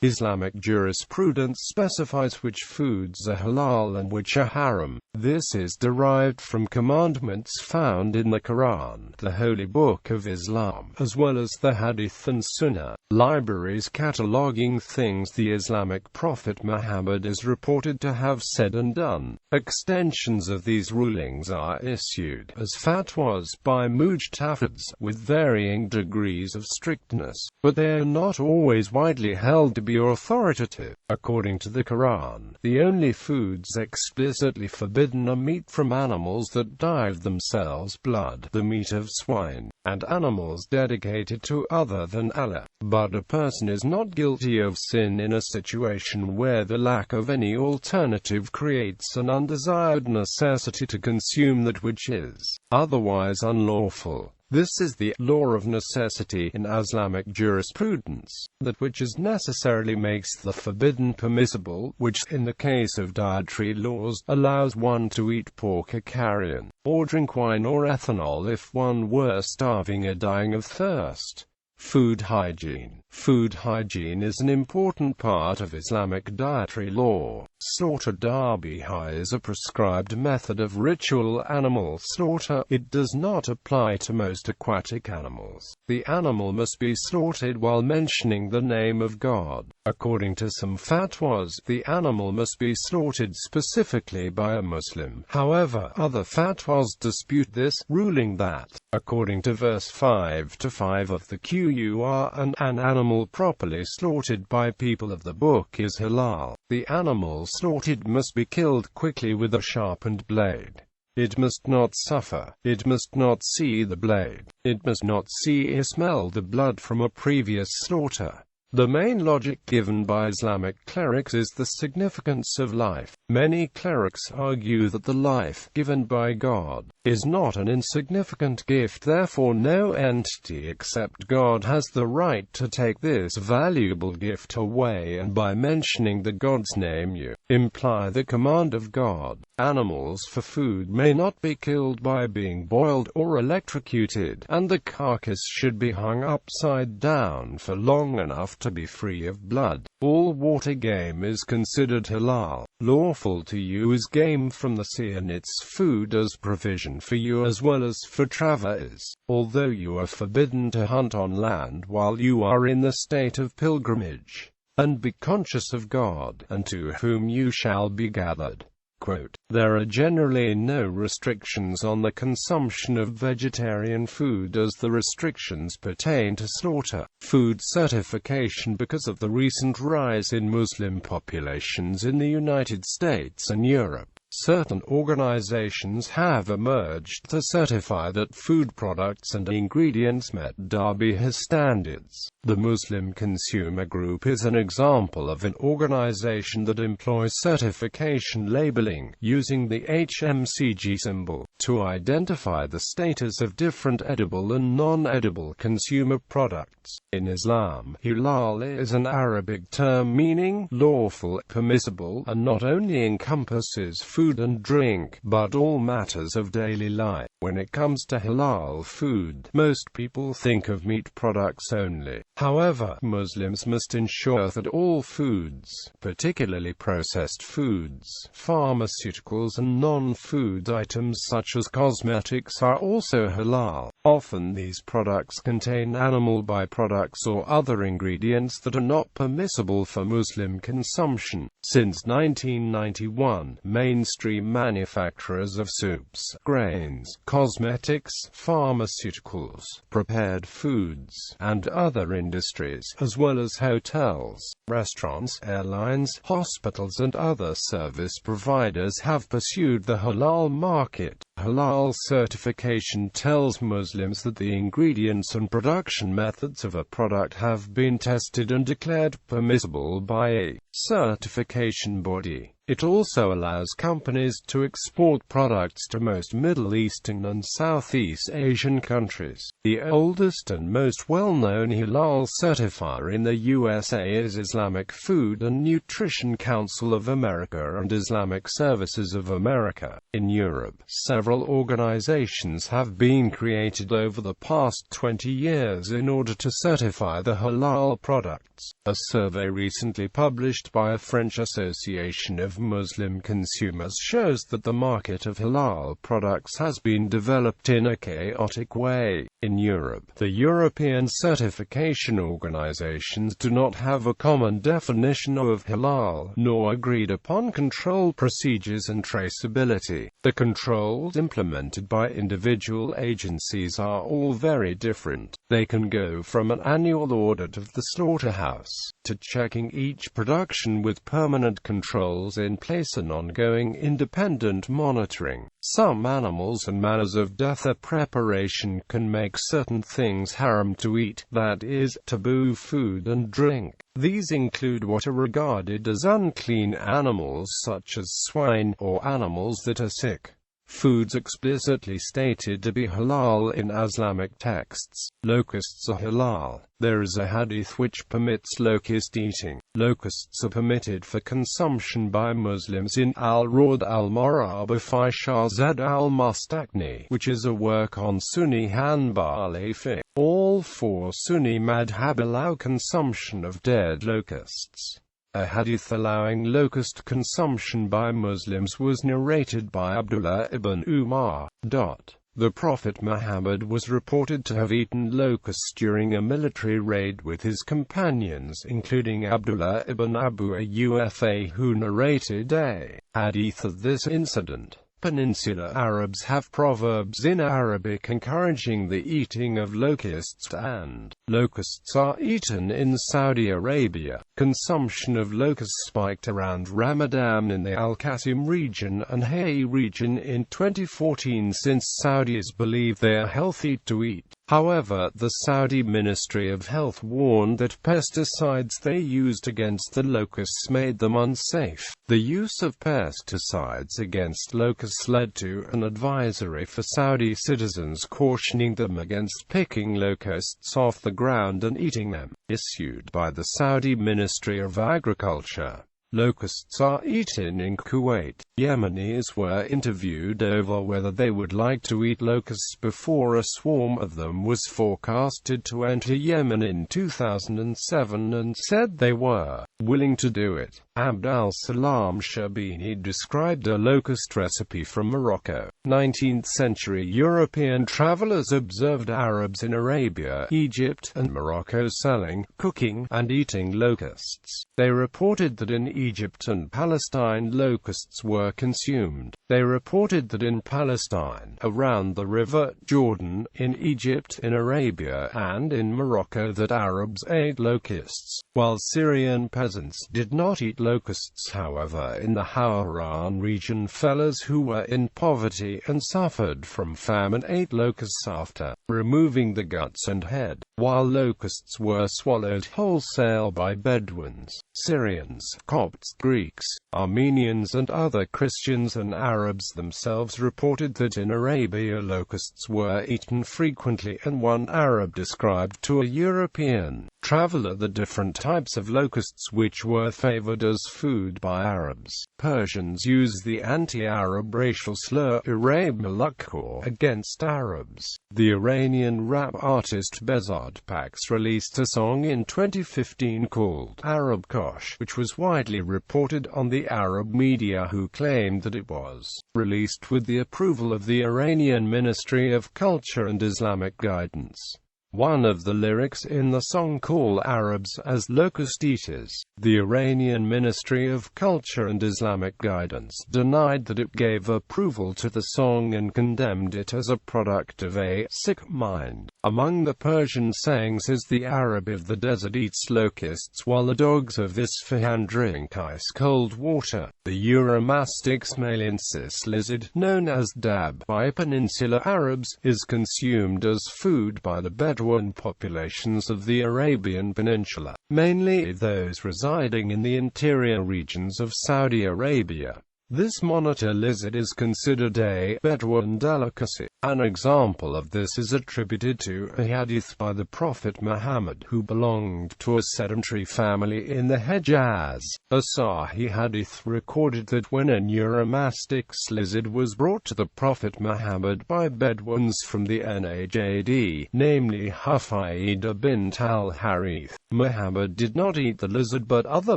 Islamic jurisprudence specifies which foods are halal and which are haram. This is derived from commandments found in the Qur'an, the holy book of Islam, as well as the Hadith and Sunnah, libraries cataloguing things the Islamic prophet Muhammad is reported to have said and done. Extensions of these rulings are issued as fatwas by mujtahids, with varying degrees of strictness, but they are not always widely held to be authoritative. According to the Qur'an, the only foods explicitly forbidden are meat from animals that die themselves, blood, the meat of swine, and animals dedicated to other than Allah. But a person is not guilty of sin in a situation where the lack of any alternative creates an undesired necessity to consume that which is otherwise unlawful. This is the law of necessity in Islamic jurisprudence. That which is necessarily makes the forbidden permissible, which, in the case of dietary laws, allows one to eat pork or carrion, or drink wine or ethanol if one were starving or dying of thirst. Food hygiene. Food hygiene is an important part of Islamic dietary law. Slaughter dhabiha is a prescribed method of ritual animal slaughter. It does not apply to most aquatic animals. The animal must be slaughtered while mentioning the name of God. According to some fatwas, the animal must be slaughtered specifically by a Muslim. However, other fatwas dispute this, ruling that, according to verse 5-5 of the Qur'an, an animal properly slaughtered by people of the book is halal. The animal slaughtered must be killed quickly with a sharpened blade. It must not suffer. It must not see the blade. It must not see or smell the blood from a previous slaughter. The main logic given by Islamic clerics is the significance of life. Many clerics argue that the life given by God is not an insignificant gift, therefore no entity except God has the right to take this valuable gift away, and by mentioning the God's name you imply the command of God. Animals for food may not be killed by being boiled or electrocuted, and the carcass should be hung upside down for long enough to be free of blood. All water game is considered halal. Lawful to you is game from the sea and its food as provision for you as well as for travelers. Although you are forbidden to hunt on land while you are in the state of pilgrimage, and be conscious of God, and to whom you shall be gathered. Quote, there are generally no restrictions on the consumption of vegetarian food as the restrictions pertain to slaughter. Food certification. Because of the recent rise in Muslim populations in the United States and Europe, certain organizations have emerged to certify that food products and ingredients met dhabiha standards. The Muslim Consumer Group is an example of an organization that employs certification labeling, using the HMCG symbol, to identify the status of different edible and non-edible consumer products. In Islam, halal is an Arabic term meaning lawful, permissible, and not only encompasses food and drink, but all matters of daily life. When it comes to halal food, most people think of meat products only. However, Muslims must ensure that all foods, particularly processed foods, pharmaceuticals and non-food items such as cosmetics are also halal. Often these products contain animal byproducts or other ingredients that are not permissible for Muslim consumption. Since 1991, mainstream manufacturers of soups, grains, cosmetics, pharmaceuticals, prepared foods, and other industries, as well as hotels, restaurants, airlines, hospitals and other service providers have pursued the halal market. Halal certification tells Muslims that the ingredients and production methods of a product have been tested and declared permissible by a certification body. It also allows companies to export products to most Middle Eastern and Southeast Asian countries. The oldest and most well-known halal certifier in the USA is Islamic Food and Nutrition Council of America and Islamic Services of America. In Europe, several organizations have been created over the past 20 years in order to certify the halal products. A survey recently published by a French Association of Muslim Consumers shows that the market of halal products has been developed in a chaotic way. In Europe, the European certification organizations do not have a common definition of halal, nor agreed upon control procedures and traceability. The controls implemented by individual agencies are all very different. They can go from an annual audit of the slaughterhouse, to checking each production with permanent controls in place and ongoing independent monitoring. Some animals and manners of death or preparation can make certain things haram to eat, that is, taboo food and drink. These include what are regarded as unclean animals such as swine, or animals that are sick. Foods explicitly stated to be halal in Islamic texts. Locusts are halal. There is a hadith which permits locust eating. Locusts are permitted for consumption by Muslims in Al-Rawd al-Marabifi Shahzad al-Mustaqni, which is a work on Sunni Hanbali fiqh. All four Sunni madhab allow consumption of dead locusts. A hadith allowing locust consumption by Muslims was narrated by Abdullah ibn Umar. The Prophet Muhammad was reported to have eaten locusts during a military raid with his companions, including Abdullah ibn Abu Awfa, who narrated a hadith of this incident. Peninsular Arabs have proverbs in Arabic encouraging the eating of locusts, and locusts are eaten in Saudi Arabia. Consumption of locusts spiked around Ramadan in the Al-Qasim region and Hay region in 2014 since Saudis believe they are healthy to eat. However, the Saudi Ministry of Health warned that pesticides they used against the locusts made them unsafe. The use of pesticides against locusts led to an advisory for Saudi citizens cautioning them against picking locusts off the ground and eating them, issued by the Saudi Ministry of Agriculture. Locusts are eaten in Kuwait. Yemenis were interviewed over whether they would like to eat locusts before a swarm of them was forecasted to enter Yemen in 2007 and said they were willing to do it. Abd al-Salam Shabini described a locust recipe from Morocco. 19th century European travelers observed Arabs in Arabia, Egypt, and Morocco selling, cooking, and eating locusts. They reported that in Egypt and Palestine locusts were consumed. They reported that in Palestine, around the river Jordan, in Egypt, in Arabia, and in Morocco that Arabs ate locusts, while Syrian peasants did not eat locusts. However, in the Haram region, fellows who were in poverty and suffered from famine ate locusts after removing the guts and head, while locusts were swallowed wholesale by Bedouins, Syrians, Copts, Greeks, Armenians and other Christians, and Arabs themselves reported that in Arabia locusts were eaten frequently, and one Arab described to a European traveler the different types of locusts which were favored as food by Arabs. Persians use the anti-Arab racial slur Arab Malakor against Arabs. The Iranian rap artist Behzad Pax released a song in 2015 called Arab Kosh, which was widely reported on the Arab media, who claimed that it was released with the approval of the Iranian Ministry of Culture and Islamic Guidance. One of the lyrics in the song call Arabs as locust eaters. The Iranian Ministry of Culture and Islamic Guidance denied that it gave approval to the song and condemned it as a product of a sick mind. Among the Persian sayings is the Arab of the desert eats locusts while the dogs of Isfahan drink ice-cold water. The Euromastix maliensis lizard, known as dab by Peninsular Arabs, is consumed as food by the Bedouins Bedouin populations of the Arabian Peninsula, mainly those residing in the interior regions of Saudi Arabia. This monitor lizard is considered a Bedouin delicacy. An example of this is attributed to a hadith by the Prophet Muhammad, who belonged to a sedentary family in the Hejaz. A Sahih hadith recorded that when a Neuromastyx lizard was brought to the Prophet Muhammad by Bedouins from the Najd, namely Hufaydah bint al-Harith, Muhammad did not eat the lizard, but other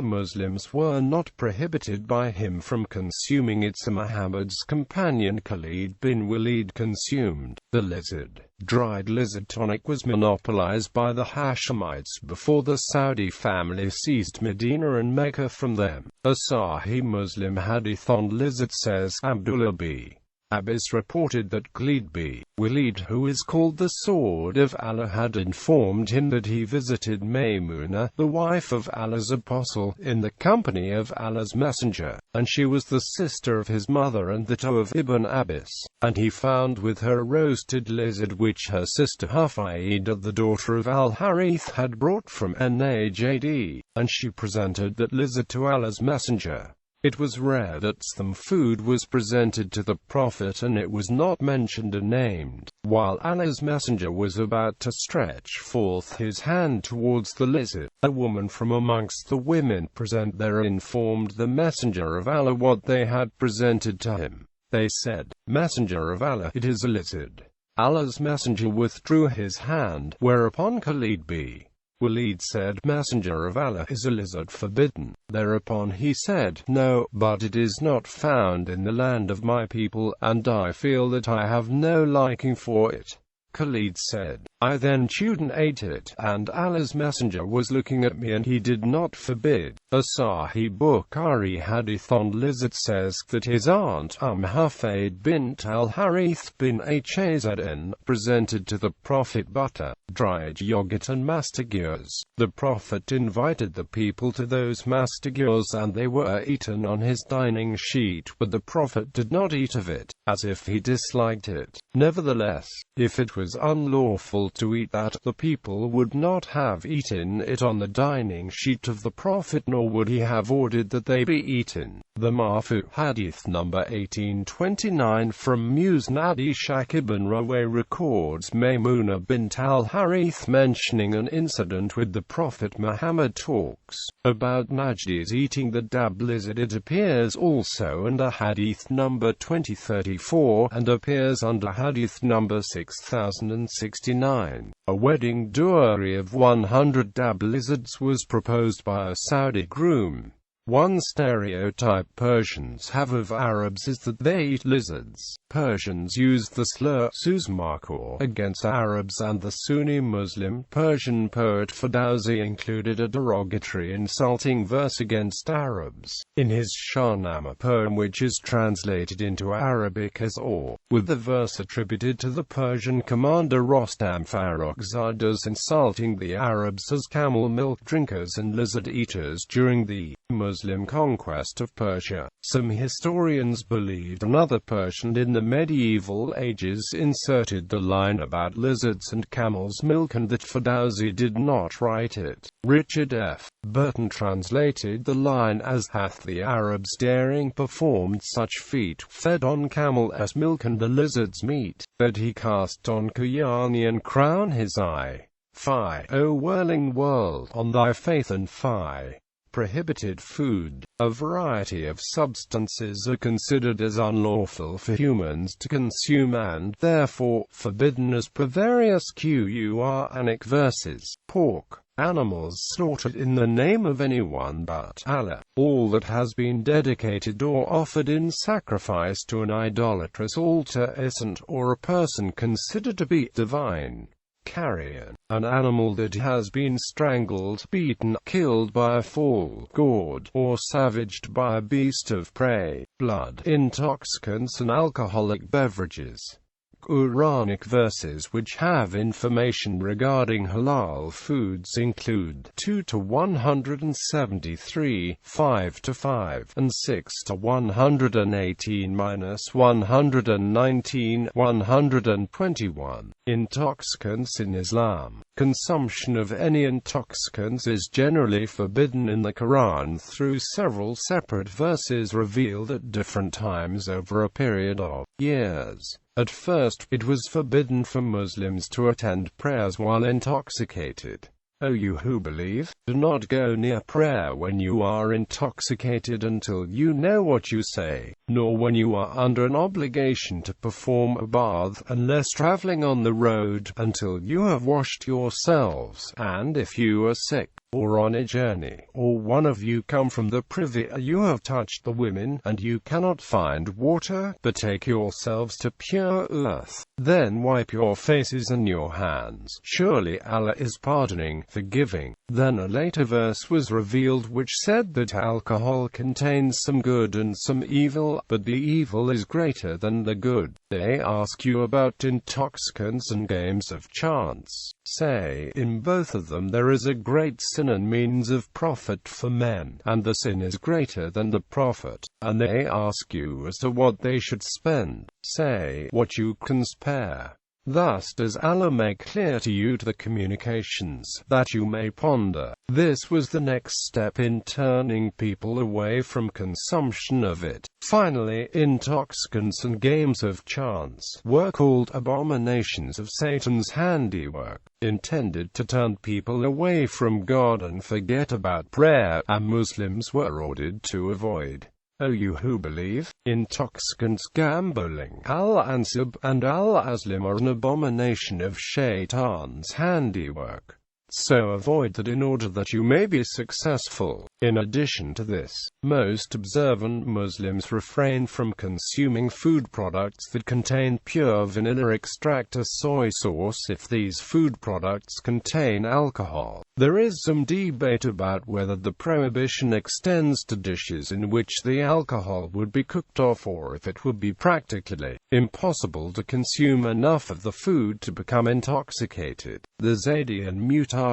Muslims were not prohibited by him from consuming it, so Muhammad's companion Khalid bin Walid consumed the lizard. Dried lizard tonic was monopolized by the Hashemites before the Saudi family seized Medina and Mecca from them. A Sahih Muslim hadith on lizard says Abdullah b. Abbas reported that Khalid b. Walid, who is called the Sword of Allah, had informed him that he visited Maymunah, the wife of Allah's apostle, in the company of Allah's messenger, and she was the sister of his mother and that of Ibn Abbas, and he found with her a roasted lizard which her sister Hufaydah, the daughter of al-Harith, had brought from Najd, and she presented that lizard to Allah's messenger. It was rare that some food was presented to the Prophet and it was not mentioned or named. While Allah's messenger was about to stretch forth his hand towards the lizard, a woman from amongst the women present there informed the messenger of Allah what they had presented to him. They said, "Messenger of Allah, it is a lizard." Allah's messenger withdrew his hand, whereupon Khalid b. Walid said, "Messenger of Allah, is a lizard forbidden?" Thereupon he said, "No, but it is not found in the land of my people, and I feel that I have no liking for it." Khalid said, "I then chewed and ate it, and Allah's messenger was looking at me and he did not forbid." A Sahih Bukhari hadith on lizard says that his aunt Hufaydah bint al-Harith bin Hashazadin presented to the Prophet butter, dried yogurt and mastigures. The Prophet invited the people to those mastigures and they were eaten on his dining sheet, but the Prophet did not eat of it, as if he disliked it. Nevertheless, if it was unlawful to eat that, the people would not have eaten it on the dining sheet of the Prophet, nor would he have ordered that they be eaten. The Marfu Hadith number 1829 from Musnad Ishaq ibn Raway records Maymunah bint al-Harith mentioning an incident with the Prophet Muhammad talks about Najdis eating the dab lizard. It appears also under Hadith number 2034 and appears under Hadith number 6069. A wedding dowry of 100 dab lizards was proposed by a Saudi groom. One stereotype Persians have of Arabs is that they eat lizards. Persians used the slur "Suzmakor" against Arabs, and the Sunni Muslim Persian poet Ferdowsi included a derogatory insulting verse against Arabs in his Shahnameh poem, which is translated into Arabic as "or," with the verse attributed to the Persian commander Rostam Farrokhzad, insulting the Arabs as camel milk drinkers and lizard eaters during the Muslim conquest of Persia. Some historians believed another Persian in the medieval ages inserted the line about lizards and camel's milk and that Ferdowsi did not write it. Richard F. Burton translated the line as "hath the Arabs daring performed such feat, fed on camel's milk and the lizard's meat, that he cast on Kayani and crown his eye. Fie, O whirling world, on thy faith and fie." Prohibited food. A variety of substances are considered as unlawful for humans to consume and, therefore, forbidden as per various Qur'anic verses. Pork. Animals slaughtered in the name of anyone but Allah. All that has been dedicated or offered in sacrifice to an idolatrous altar, a saint, or a person considered to be divine. Carrion. An animal that has been strangled, beaten, killed by a fall, gored, or savaged by a beast of prey. Blood. Intoxicants and alcoholic beverages. Quranic verses which have information regarding halal foods include 2 to 173, 5 to 5, and 6 to 118-119, 121. Intoxicants in Islam. Consumption of any intoxicants is generally forbidden in the Quran through several separate verses revealed at different times over a period of years. At first, it was forbidden for Muslims to attend prayers while intoxicated. O you who believe, do not go near prayer when you are intoxicated until you know what you say, nor when you are under an obligation to perform a bath, unless traveling on the road, until you have washed yourselves, and if you are sick, or on a journey, or one of you come from the privy, you have touched the women, and you cannot find water, betake yourselves to pure earth. Then wipe your faces and your hands. Surely Allah is pardoning, forgiving. Then a later verse was revealed which said that alcohol contains some good and some evil, but the evil is greater than the good. They ask you about intoxicants and games of chance. Say, in both of them there is a great sin and means of profit for men, and the sin is greater than the profit. And they ask you as to what they should spend. Say, what you can spare. Thus does Allah make clear to you the communications, that you may ponder. This was the next step in turning people away from consumption of it. Finally, intoxicants and games of chance were called abominations of Satan's handiwork, intended to turn people away from God and forget about prayer, and Muslims were ordered to avoid. O you who believe, intoxicants, gambling, al-ansab, and al-aslim are an abomination of Shaitan's handiwork. So avoid that in order that you may be successful. In addition to this, most observant Muslims refrain from consuming food products that contain pure vanilla extract or soy sauce if these food products contain alcohol. There is some debate about whether the prohibition extends to dishes in which the alcohol would be cooked off, or if it would be practically impossible to consume enough of the food to become intoxicated. The Zaydi and Mujtahid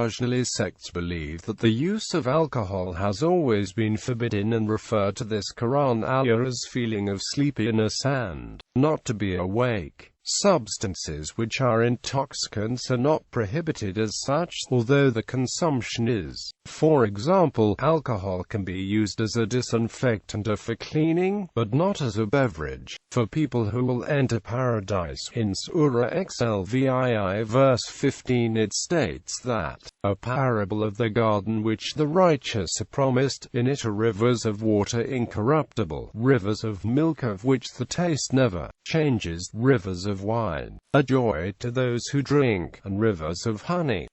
sects believe that the use of alcohol has always been forbidden and refer to this Quran ayah as feeling of sleepiness and not to be awake. Substances which are intoxicants are not prohibited as such, although the consumption is. For example, alcohol can be used as a disinfectant or for cleaning, but not as a beverage. For people who will enter paradise, in Surah Xlvii verse 15 it states that, a parable of the garden which the righteous are promised, in it are rivers of water incorruptible, rivers of milk of which the taste never changes, rivers of wine, a joy to those who drink, and rivers of honey,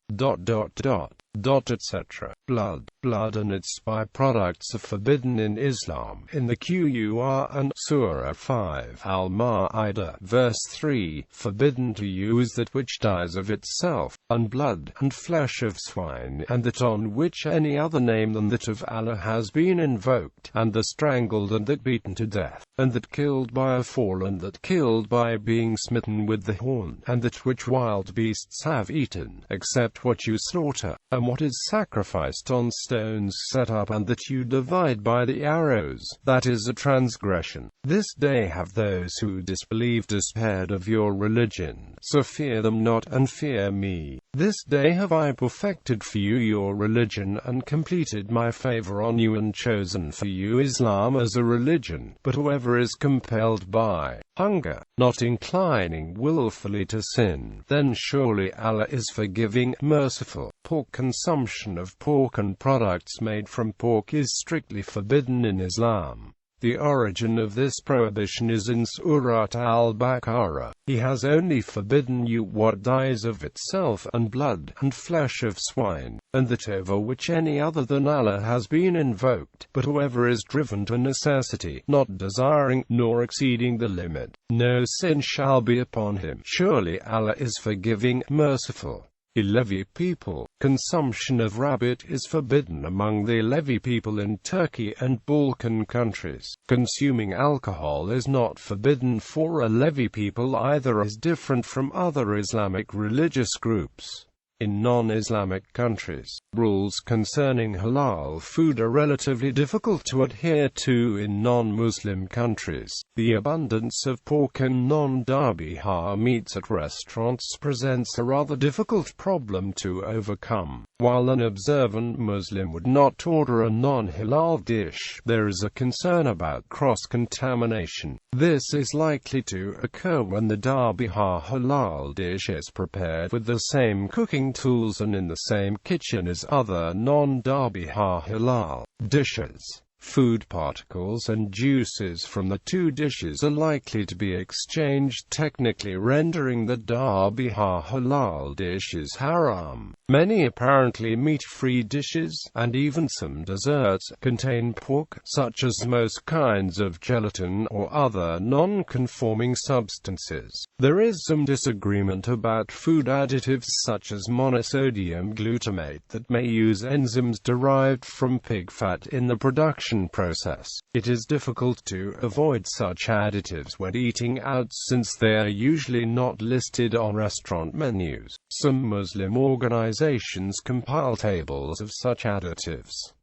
etc. Blood and its byproducts are forbidden in Islam. In the Qur'an, Surah 5, Al-Ma'idah, verse 3, forbidden to use that which dies of itself, and blood, and flesh of swine, and that on which any other name than that of Allah has been invoked, and the strangled and that beaten to death, and that killed by a fall, and that killed by being smitten with the horn, and that which wild beasts have eaten, except what you slaughter, and what is sacrificed on stones set up, and that you divide by the arrows, that is a transgression. This day have those who disbelieve despaired of your religion, so fear them not, and fear me. This day have I perfected for you your religion, and completed my favor on you, and chosen for you Islam as a religion. But whoever is compelled by hunger, not inclining willfully to sin, then surely Allah is forgiving, merciful. Pork. Consumption of pork and products made from pork is strictly forbidden in Islam. The origin of this prohibition is in Surah Al-Baqarah. He has only forbidden you what dies of itself, and blood, and flesh of swine, and that over which any other than Allah has been invoked. But whoever is driven to necessity, not desiring, nor exceeding the limit, no sin shall be upon him. Surely Allah is forgiving, merciful. Alevi people. Consumption of rabbit is forbidden among the Alevi people in Turkey and Balkan countries. Consuming alcohol is not forbidden for Alevi people either, as different from other Islamic religious groups. In non-Islamic countries, rules concerning halal food are relatively difficult to adhere to. In non-Muslim countries, the abundance of pork and non-dhabihah meats at restaurants presents a rather difficult problem to overcome. While an observant Muslim would not order a non-halal dish, there is a concern about cross-contamination. This is likely to occur when the dhabihah halal dish is prepared with the same cooking tools and in the same kitchen as other non-dhabihah halal dishes. Food particles and juices from the two dishes are likely to be exchanged, technically rendering the dhabihah halal dishes haram. Many apparently meat-free dishes, and even some desserts, contain pork, such as most kinds of gelatin or other non-conforming substances. There is some disagreement about food additives such as monosodium glutamate that may use enzymes derived from pig fat in the production process. It is difficult to avoid such additives when eating out, since they are usually not listed on restaurant menus. Some Muslim organizations compile tables of such additives.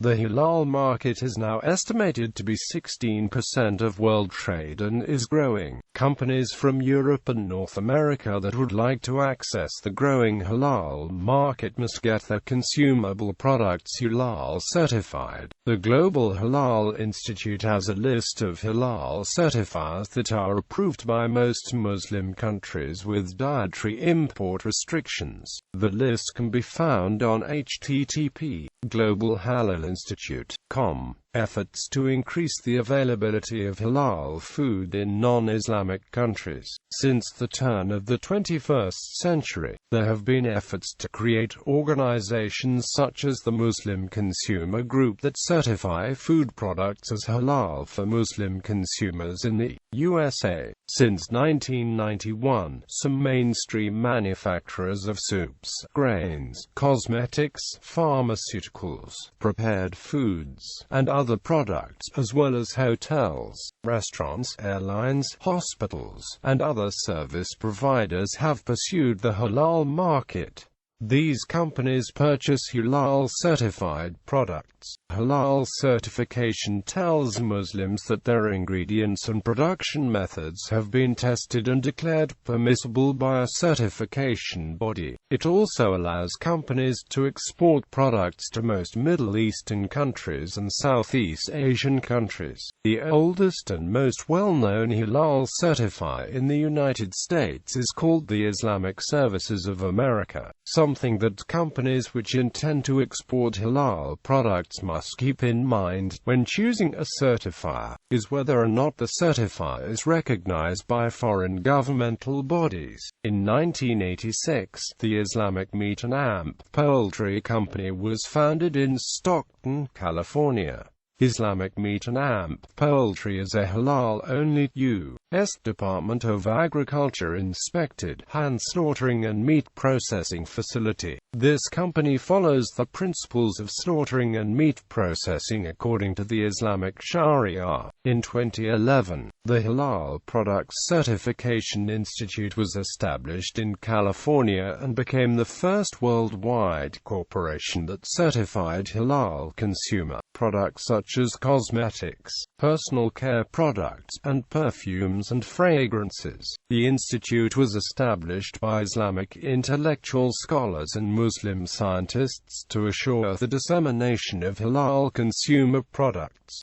The halal market is now estimated to be 16% of world trade and is growing. Companies from Europe and North America that would like to access the growing halal market must get their consumable products halal certified. The Global Halal Institute has a list of halal certifiers that are approved by most Muslim countries with dietary import restrictions. The list can be found on http://globalhalalinstitute.com. Efforts to increase the availability of halal food in non-Islamic countries. Since the turn of the 21st century, there have been efforts to create organizations such as the Muslim Consumer Group that certify food products as halal for Muslim consumers in the USA. Since 1991, some mainstream manufacturers of soups, grains, cosmetics, pharmaceuticals, prepared foods, and other products, as well as hotels, restaurants, airlines, hospitals, and other service providers, have pursued the halal market. These companies purchase halal-certified products. Halal certification tells Muslims that their ingredients and production methods have been tested and declared permissible by a certification body. It also allows companies to export products to most Middle Eastern countries and Southeast Asian countries. The oldest and most well-known halal certifier in the United States is called the Islamic Services of America. Something that companies which intend to export halal products must keep in mind when choosing a certifier is whether or not the certifier is recognized by foreign governmental bodies. In 1986, the Islamic Meat and Poultry Company was founded in Stockton, California. Islamic Meat and Poultry is a halal-only U.S. Department of Agriculture inspected hand slaughtering and meat processing facility. This company follows the principles of slaughtering and meat processing according to the Islamic Sharia. In 2011, the Halal Products Certification Institute was established in California and became the first worldwide corporation that certified halal consumer products such as cosmetics, personal care products, and perfumes and fragrances. The institute was established by Islamic intellectual scholars and Muslim scientists to assure the dissemination of halal consumer products.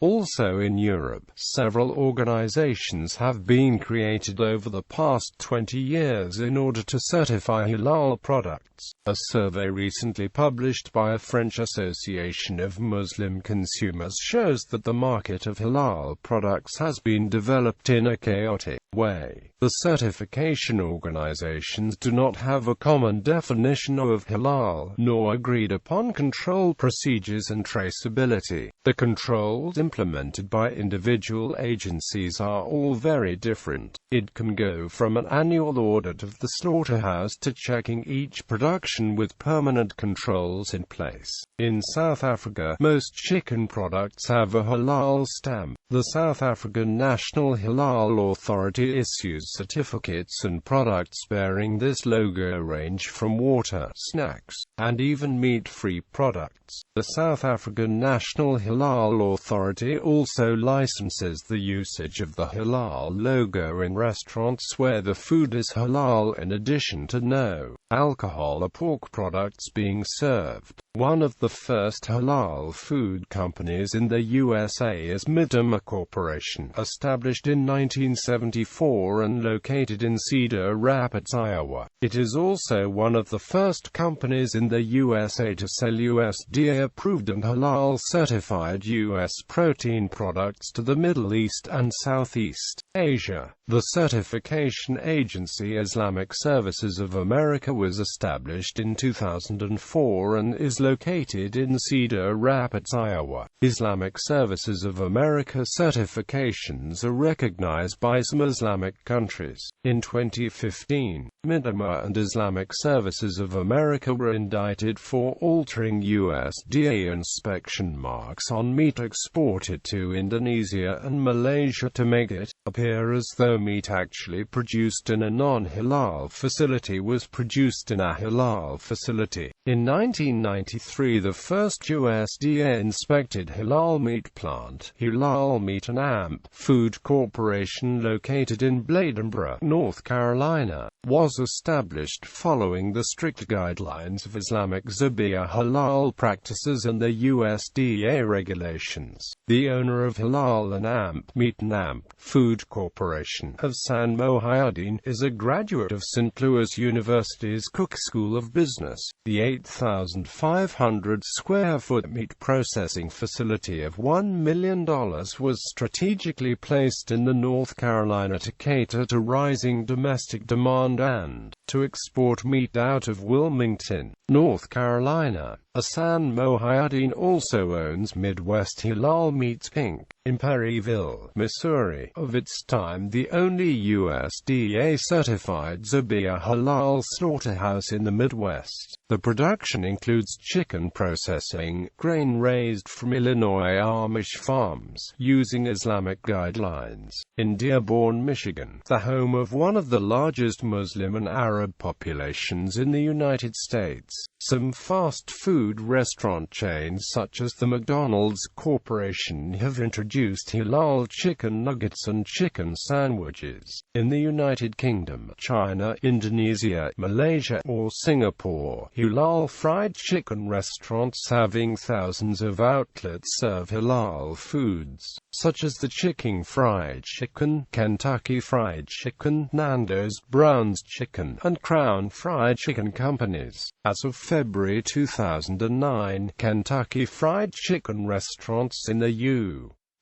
Also in Europe, several organizations have been created over the past 20 years in order to certify halal products. products. A survey recently published by a French Association of Muslim Consumers shows that the market of halal products has been developed in a chaotic way. The certification organizations do not have a common definition of halal, nor agreed upon control procedures and traceability. The controls implemented by individual agencies are all very different. It can go from an annual audit of the slaughterhouse to checking each production with permanent controls in place. In South Africa, most chicken products have a halal stamp. The South African National Halal Authority issues certificates, and products bearing this logo range from water, snacks, and even meat-free products. The South African National Halal Authority also licenses the usage of the halal logo in restaurants where the food is halal, in addition to no alcohol or pork products being served. One of the first halal food companies in the USA is Midama Corporation, established in 1974 and located in Cedar Rapids, Iowa. It is also one of the first companies in the USA to sell USDA-approved and halal-certified U.S. protein products to the Middle East and Southeast Asia. The certification agency Islamic Services of America was established in 2004 and is located in Cedar Rapids, Iowa. Islamic Services of America certifications are recognized by some Islamic countries. In 2015, Midama and Islamic Services of America were indicted for altering USDA inspection marks on meat exported to Indonesia and Malaysia to make it appear as though meat actually produced in a non-halal facility was produced in a halal facility. In 1993, the first USDA-inspected halal meat plant, Halal Meat and Amp Food Corporation, located in Bladenboro, North Carolina, was established following the strict guidelines of Islamic Zabiya halal practices and the USDA regulations. The owner of Halal and Amp Meat and Amp Food Corporation, Hassan Mohyuddin, is a graduate of St. Louis University's Cook School of Business. The 8,500 square foot meat processing facility of $1 million was strategically placed in the North Carolina to cater to rising domestic demand and to export meat out of Wilmington, North Carolina. Hassan Mohyuddin also owns Midwest Halal Meats Inc. in Perryville, Missouri, of its time the only USDA-certified Zabiya halal slaughterhouse in the Midwest. The production includes chicken processing, grain raised from Illinois Amish farms, using Islamic guidelines. In Dearborn, Michigan, the home of one of the largest Muslim and Arab populations in the United States, some fast food restaurant chains such as the McDonald's Corporation have introduced halal chicken nuggets and chicken sandwiches. In the United Kingdom, China, Indonesia, Malaysia, or Singapore, halal fried chicken restaurants having thousands of outlets serve halal foods, such as the Chicken Fried Chicken, Kentucky Fried Chicken, Nando's, Brown's Chicken, and Crown Fried Chicken companies. As of February 2009, Kentucky Fried Chicken restaurants in the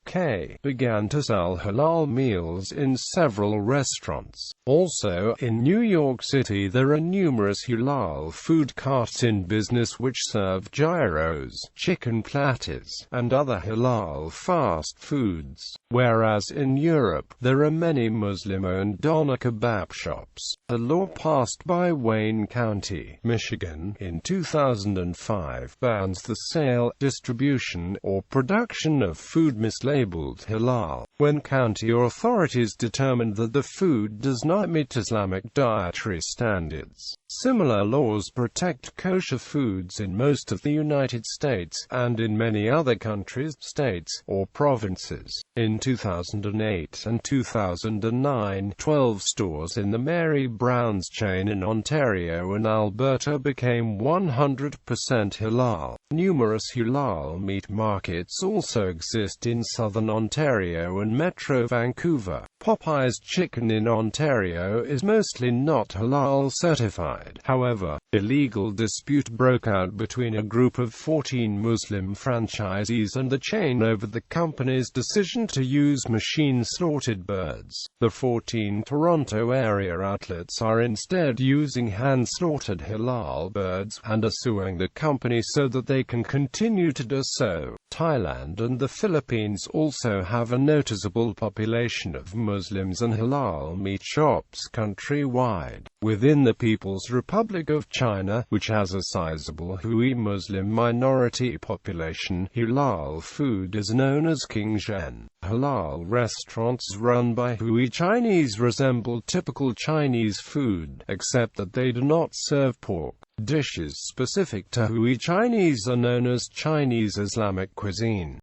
UK began to sell halal meals in several restaurants. Also, in New York City there are numerous halal food carts in business which serve gyros, chicken platters, and other halal fast foods. Whereas in Europe, there are many Muslim-owned doner kebab shops. A law passed by Wayne County, Michigan, in 2005 bans the sale, distribution, or production of food mislabeled halal, when county authorities determined that the food does not meet Islamic dietary standards. Similar laws protect kosher foods in most of the United States, and in many other countries, states, or provinces. In 2008 and 2009, 12 stores in the Mary Brown's chain in Ontario and Alberta became 100% halal. Numerous halal meat markets also exist in southern Ontario and Metro Vancouver. Popeye's chicken in Ontario is mostly not halal certified. However, a legal dispute broke out between a group of 14 Muslim franchisees and the chain over the company's decision to use machine-slaughtered birds. The 14 Toronto area outlets are instead using hand-slaughtered halal birds, and are suing the company so that they can continue to do so. Thailand and the Philippines also have a noticeable population of Muslims and halal meat shops countrywide. Within the People's Republic of China, which has a sizable Hui Muslim minority population, halal food is known as Qingzhen. Halal restaurants run by Hui Chinese resemble typical Chinese food, except that they do not serve pork. Dishes specific to Hui Chinese are known as Chinese Islamic cuisine.